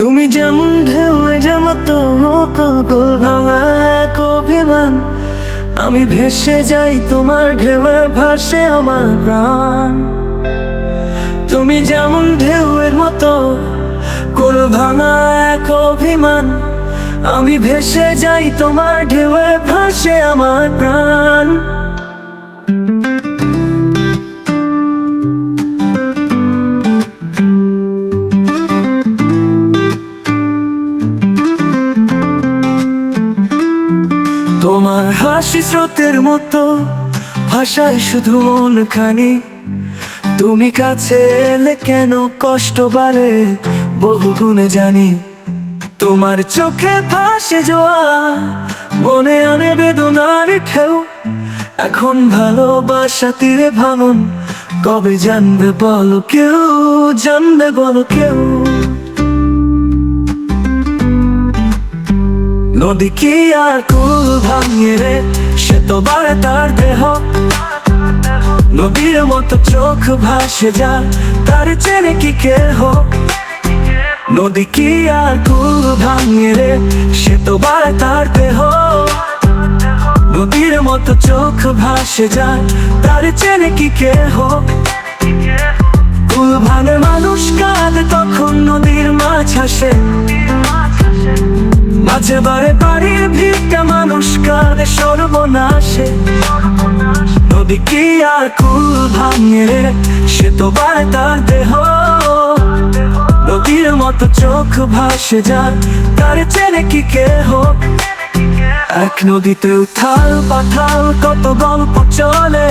তুমি যেমন ঢেউ যেমন ভাঙা এক অভিমান, আমি ভেসে যাই তোমার ঢেউয়ে ভাসে আমার প্রাণ। তুমি যেমন ঢেউয়ের মতো কুল ভাঙা এক অভিমান, আমি ভেসে যাই তোমার ঢেউয়ে ভাসে আমার প্রাণ। তোমার হাসি স্রোতের মতো ভাষায় শুধু মনখানি, তুমি কাছে এলে কেন কষ্ট বাড়ে বহু গুণে জানি। তোমার চোখে ভাসে জোয়ার, মনে আনে বেদনার ঢেউ। এখন ভালোবাসা তীরে ভাঙন, কবে জানবে বলো কেউ, জানবে বলো কেউ। নদী কি আর কুল ভাঙে রে, সে তো বাড়ে তার দেহ। নদীর মতো চোখ ভাসে যায়, তার চেনে কি কেহ। নদী কি আর কুল ভাঙে রে, সে তো বাড়ে তার দেহ। নদীর মতো চোখ ভাসে যায়, তার চেনে কি কেহ। কুল ভাঙে মানুষ কাঁদে, তখন নদীর মাছ হাসে। মাঝে বারে বাড়ির ভিড়টা মানুষ কাঁদে সর্বনাশে। নদী কি আর কুল ভাঙে রে, সে তো বাড়ে তার দেহ। নদীর মতো চোখ ভাসে যায়, তার চেনে কি কেহ। এক নদীতে উথাল পাথাল কত গল্প চলে।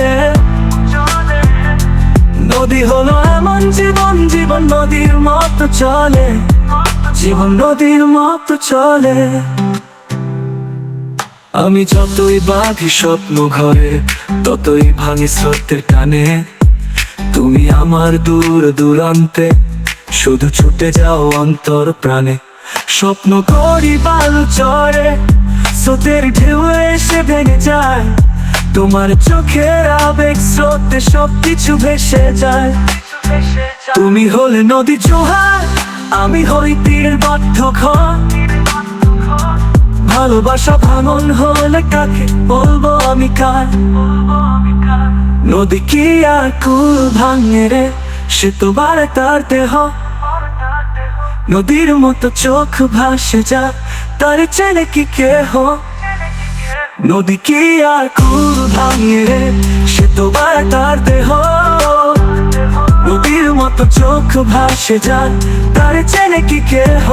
নদী হলো এমন জীবন, জীবন নদীর মতো চলে, জীবন নদীর মতো চলে। আমি যতই বাঁধি স্বপ্ন ঘরে, ততই ভাঙি স্রোতের টানে। তুমি আমার দূর দূরান্তে, শুধু ছুটে যাও অন্তর প্রাণে। স্বপ্ন করি বালু চরে, স্রোতের ঢেউ এসে ভেঙে যায়। তোমার চোখের আবেগ স্রোতে সবকিছু ভেসে যায়। তুমি হলে নদী জোয়ার, আমি হই তীর বদ্ধ ঘর। ভালোবাসা ভাঙন হলে কাকে বলবো আমি কার। নদী কি আর কুল ভাঙে রে, সে তো বাড়ে তার দেহ। নদীর মতো চোখ ভাসে যায়, তার চেনে কি কেহ। নদী কি আর কুল ভাঙে রে, সে তো বাড়ে তার দেহ। নদীর মতো চোখ ভাসে যায়, তার চেনে কি কেহ।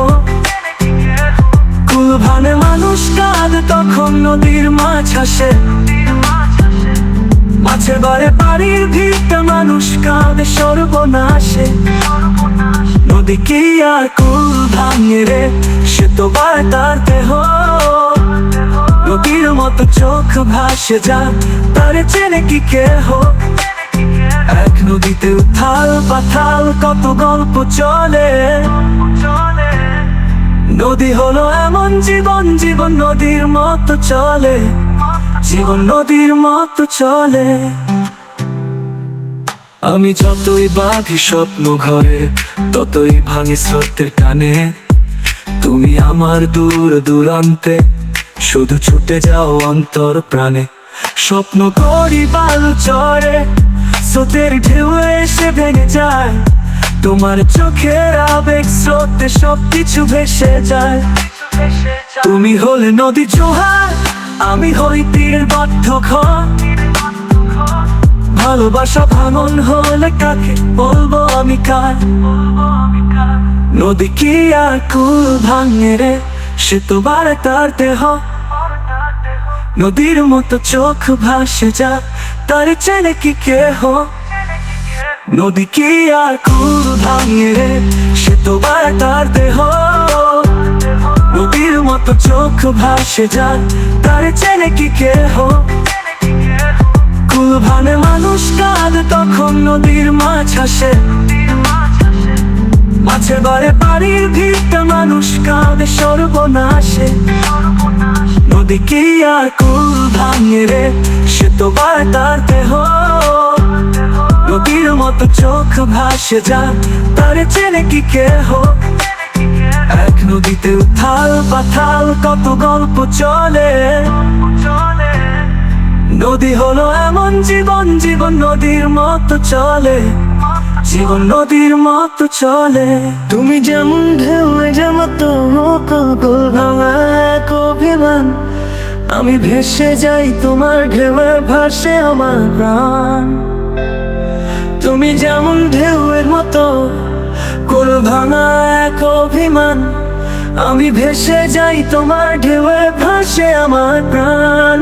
কুল ভাঙে মানুষ কাঁদে, তখন নদীর মাছ হাসে। মাঝে বারে বাড়ির ভিড়টা মানুষ কাঁদে সর্বনাশে। নদী কি আর কুল ভাঙে রে, সে তো বাড়ে তার দেহ। নদীর মতো চোখ ভাসে যায়, তার চেনে কি কেহ। এক নদীতে উথাল পাথাল কত গল্প চলে। নদী হলো এমন জীবন, জীবন নদীর মতো চলে, জীবন নদীর মতো চলে। আমি যতই বাঁধি স্বপ্ন ঘরে, ততই ভাঙি স্রোতের টানে। তুমি আমার দূর দূরান্তে, শুধু ছুটে যাও অন্তর প্রাণে। স্বপ্ন করি বালু চরে, স্রোতের ঢেউ এসে ভেঙে যায়। তোমার চোখের আবেগ স্রোতে সবকিছু ভেসে যায়। তুমি হলে নদী জোয়ার, আমি হই তীর বদ্ধ ঘর। ভালোবাসা ভাঙন হলে কাকে বলবো আমি কার। নদী কি আর কুল ভাঙে রে, সে তো বাড়ে তার দেহ। নদীর মতো চোখ ভাসে যায়, তার চেনে কি কেহ। নদী কি আর কুল ভাঙে রে, সে তো বাড়ে তার দেহ। নদীর মতো চোখ ভাসে যায়, তার চেনে কি কেহ। কুল ভাঙে মানুষ কাঁদে, তখন নদীর মাছ হাসে। মাঝে বারে বাড়ির ভিড়টা মানুষ কাঁদে সর্বনাশে। নদী কি আর কুল ভাঙে রে, সে তো বাড়ে তার দেহ। নদীর মতো চোখ ভাসে যায়, তার চেনে কি কেহ। এক নদীতে উথাল পাথাল কত গল্প চলে। নদী হলো এমন জীবন, জীবন নদীর মতো চলে, জীবন নদীর মতো চলে। তুমি যেমন ঢেউ যেমন গোল ভাঙা এক অভিমান, আমি ভেসে যাই তোমার ঢেউয়ে ভাসে আমার প্রাণ। তুমি যেমন ঢেউয়ের মতো গোল ভাঙা এক অভিমান, আমি ভেসে যাই তোমার ঢেউয়ে ভাসে আমার প্রাণ।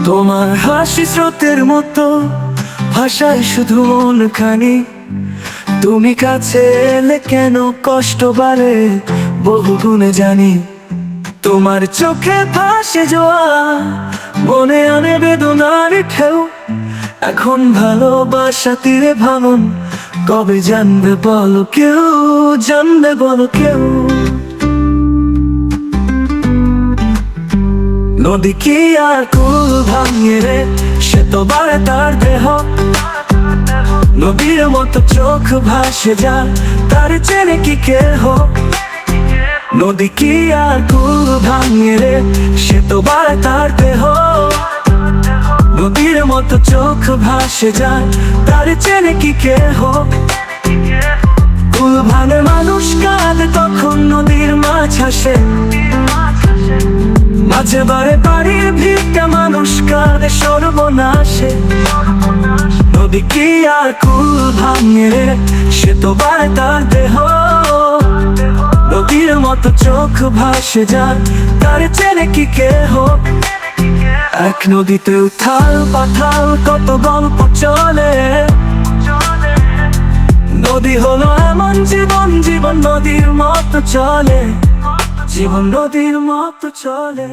তোমার হাসি স্রোতের মতো ভাষায় শুধু মনখানি, তুমি কাছে এলে কেন কষ্ট বাড়ে বহু গুণে জানি। তোমার চোখে ভাসে জোয়ার, মনে আনে বেদনার ঢেউ, এখন ভালোবাসা তীরে ভাঙন, কবে জানবে বলো কেউ, জানবে বলো কেউ। নদী কি আর কুল ভাঙে রে, সে তো বাড়ে তার দেহ। নদীর মতো চোখ ভাসে যায়, তার চেনে কি কেহ। নদী কি আর কুল ভাঙে রে, সে তো বাড়ে তার দেহ। নদীর মতো চোখ ভাসে যায়, তার চেনে কি কেহ। কুল ভাঙে মানুষ কাঁদে, তখন নদীর মাছ হাসে। মাঝে বারে বাড়ির ভিড়টা মানুষ কাঁদে সর্বনাশে। নদী কি আর কুল ভাঙে রে, সে তো বাড়ে তার দেহ। নদীর মতো চোখ ভাসে যায়, তার চেনে কি কেহ। এক নদীতে উথাল পাথাল কত গল্প চলে। নদী হলো এমন জীবন, জীবন নদীর মতো চলে, জীবন নদীর মতো চলে।